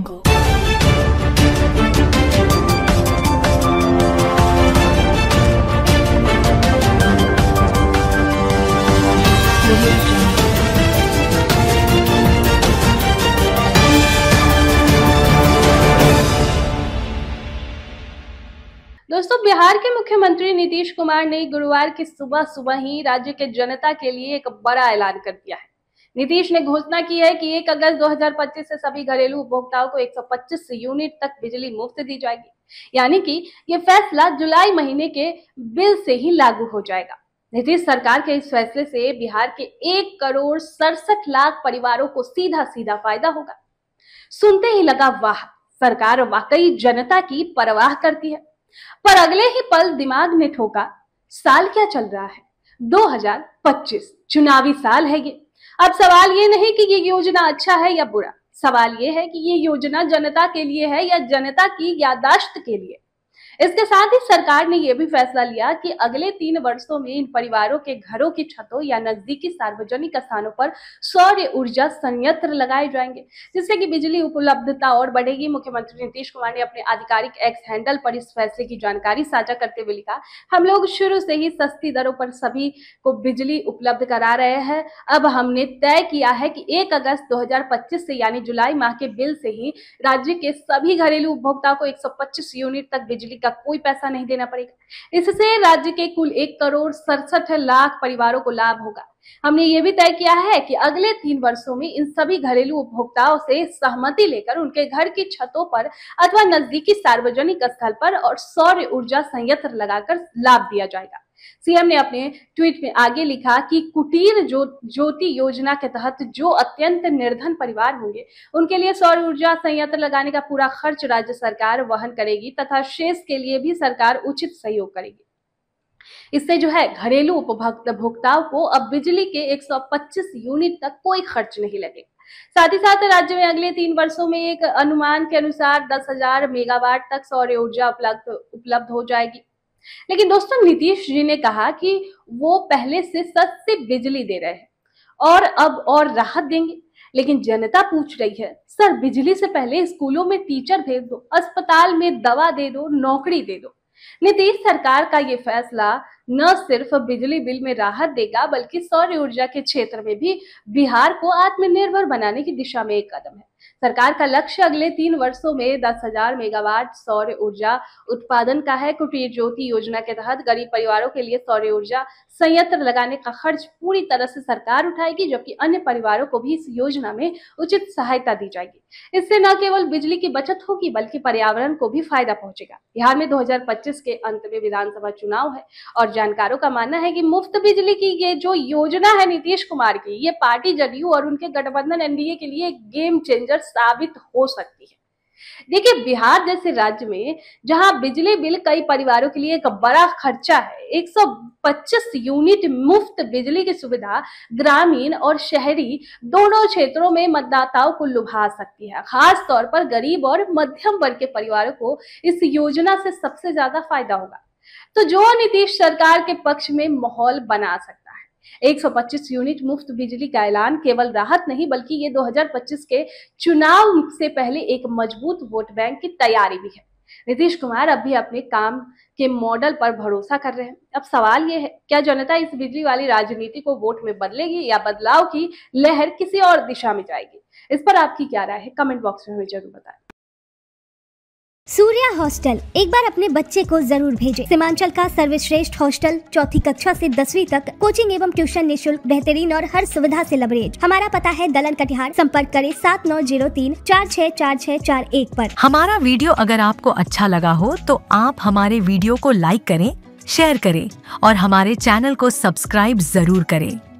दोस्तों, बिहार के मुख्यमंत्री नीतीश कुमार ने गुरुवार की सुबह ही राज्य के जनता के लिए एक बड़ा ऐलान कर दिया है। नीतीश ने घोषणा की है कि 1 अगस्त 2025 से सभी घरेलू उपभोक्ताओं को 125 यूनिट तक बिजली मुफ्त दी जाएगी। यानी कि ये फैसला जुलाई महीने के बिल से ही लागू हो जाएगा। नीतीश सरकार के इस फैसले से बिहार के 1,67,00,000 परिवारों को सीधा सीधा फायदा होगा। सुनते ही लगा वाह, सरकार वाकई जनता की परवाह करती है। पर अगले ही पल दिमाग ने ठोका, साल क्या चल रहा है? 2025 चुनावी साल है ये। अब सवाल ये नहीं कि ये योजना अच्छा है या बुरा, सवाल ये है कि ये योजना जनता के लिए है या जनता की याददाश्त के लिए। इसके साथ ही सरकार ने यह भी फैसला लिया कि अगले 3 वर्षों में इन परिवारों के घरों की छतों या नजदीकी सार्वजनिक स्थानों पर सौर ऊर्जा संयंत्र लगाए जाएंगे, जिससे कि बिजली उपलब्धता और बढ़ेगी। मुख्यमंत्री नीतीश कुमार ने अपने आधिकारिक एक्स हैंडल पर इस फैसले की जानकारी साझा करते हुए लिखा, हम लोग शुरू से ही सस्ती दरों पर सभी को बिजली उपलब्ध करा रहे हैं। अब हमने तय किया है कि 1 अगस्त 2025 से यानी जुलाई माह के बिल से ही राज्य के सभी घरेलू उपभोक्ताओं को 125 यूनिट तक बिजली का कोई पैसा नहीं देना पड़ेगा। इससे राज्य के कुल 1,67,00,000 परिवारों को लाभ होगा। हमने ये भी तय किया है कि अगले 3 वर्षों में इन सभी घरेलू उपभोक्ताओं से सहमति लेकर उनके घर की छतों पर अथवा नजदीकी सार्वजनिक स्थल पर और सौर ऊर्जा संयंत्र लगाकर लाभ दिया जाएगा। सीएम ने अपने ट्वीट में आगे लिखा कि कुटीर ज्योति योजना के तहत जो अत्यंत निर्धन परिवार होंगे उनके लिए सौर ऊर्जा संयंत्र लगाने का पूरा खर्च राज्य सरकार वहन करेगी तथा शेष के लिए भी सरकार उचित सहयोग करेगी। इससे जो है घरेलू उपभोक्ताओं को अब बिजली के 125 यूनिट तक कोई खर्च नहीं लगेगा। साथ ही साथ राज्य में अगले 3 वर्षों में एक अनुमान के अनुसार 10,000 मेगावाट तक सौर ऊर्जा उपलब्ध हो जाएगी। लेकिन दोस्तों, नीतीश जी ने कहा कि वो पहले से सस्ती बिजली दे रहे हैं और अब और राहत देंगे। लेकिन जनता पूछ रही है, सर बिजली से पहले स्कूलों में टीचर भेज दो, अस्पताल में दवा दे दो, नौकरी दे दो। नीतीश सरकार का ये फैसला न सिर्फ बिजली बिल में राहत देगा बल्कि सौर ऊर्जा के क्षेत्र में भी बिहार को आत्मनिर्भर बनाने की दिशा में एक कदम है। सरकार का लक्ष्य अगले 3 वर्षों में 10,000 मेगावाट सौर ऊर्जा उत्पादन का है। कुटीर ज्योति योजना के तहत गरीब परिवारों के लिए सौर ऊर्जा संयंत्र लगाने का खर्च पूरी तरह से सरकार उठाएगी, जबकि अन्य परिवारों को भी इस योजना में उचित सहायता दी जाएगी। इससे न केवल बिजली की बचत होगी बल्कि पर्यावरण को भी फायदा पहुंचेगा। बिहार में 2025 के अंत में विधानसभा चुनाव है और जानकारों का मानना है कि मुफ्त बिजली की ये जो योजना है नीतीश कुमार की, ये पार्टी जदयू और उनके गठबंधन एनडीए के लिए गेम चेंजर साबित हो सकती है। देखिए, बिहार जैसे राज्य में जहां बिजली बिल कई परिवारों के लिए एक बड़ा खर्चा है, 125 यूनिट मुफ्त बिजली की सुविधा ग्रामीण और शहरी दोनों क्षेत्रों में मतदाताओं को लुभा सकती है। खास तौर पर गरीब और मध्यम वर्ग के परिवारों को इस योजना से सबसे ज्यादा फायदा होगा, तो जो नीतीश सरकार के पक्ष में माहौल बना सकता है। 125 यूनिट मुफ्त बिजली का ऐलान केवल राहत नहीं बल्कि ये 2025 के चुनाव से पहले एक मजबूत वोट बैंक की तैयारी भी है। नीतीश कुमार अब भी अपने काम के मॉडल पर भरोसा कर रहे हैं। अब सवाल ये है, क्या जनता इस बिजली वाली राजनीति को वोट में बदलेगी या बदलाव की लहर किसी और दिशा में जाएगी? इस पर आपकी क्या राय है? कमेंट बॉक्स में हमें जरूर बताएं। सूर्या हॉस्टल एक बार अपने बच्चे को जरूर भेजें। सीमांचल का सर्वश्रेष्ठ हॉस्टल 4ठी कक्षा से 10वीं तक कोचिंग एवं ट्यूशन निःशुल्क, बेहतरीन और हर सुविधा से लबरेज। हमारा पता है दलन कटिहार। संपर्क करें 7903464641 पर। हमारा वीडियो अगर आपको अच्छा लगा हो तो आप हमारे वीडियो को लाइक करें, शेयर करें और हमारे चैनल को सब्सक्राइब जरूर करें।